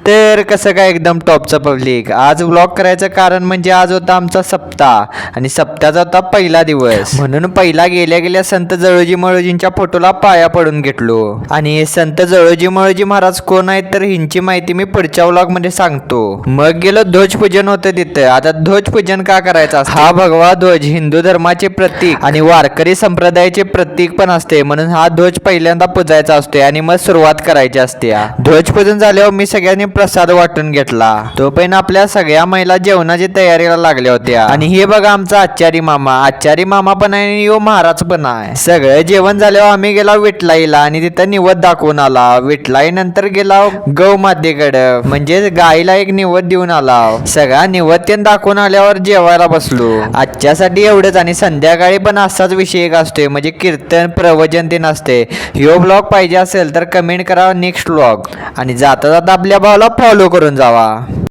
तर कसं काय एकदम टॉपचं पब्लिक, आज व्लॉग करायचं कारण म्हणजे आज होता आमचा सप्ताह आणि सप्त्याचा होता पहिला दिवस, म्हणून पहिला गेल्या गेल्या संत जवळजी मळोजींच्या फोटोला पाया पडून घेतलो. आणि संत जवळजी मळोजी महाराज कोण आहेत तर हिंची माहिती मी पुढच्या व्लॉग मध्ये सांगतो. मग गेलो ध्वजपूजन होतं तिथं. आता ध्वजपूजन का करायचं असतं? हा भगवा ध्वज हिंदू धर्माचे प्रतीक आणि वारकरी संप्रदायाचे प्रतीक पण असते, म्हणून हा ध्वज पहिल्यांदा पूजायचा असतो आणि मग सुरुवात करायची असते. ध्वजपूजन झाल्यावर मी सगळ्यांनी प्रसाद वाटून घेतला. तोपर्यंत आपल्या सगळ्या महिला जेवणाची तयारीला लागल्या होत्या. आणि हे बघा आमचा आचारी मामा पण आहे आणि यो महाराज पण आहे. सगळं जेवण झाल्यावर आम्ही गेला विठलाईला आणि तिथं निवद दाखवून आला. विठलाई नंतर गेला गौ मातेकडे, म्हणजे गाईला एक निवद देऊन आला. सगळा निवद दाखवून आल्यावर जेवायला बसलो. आजच्यासाठी एवढंच. आणि संध्याकाळी पण असाच विषय एक असतोय, म्हणजे कीर्तन प्रवचन ते नसते. ह्यो ब्लॉग पाहिजे असेल तर कमेंट करा नेक्स्ट ब्लॉग. आणि जाता जाता आपल्या भावाला फॉलो करून जावा.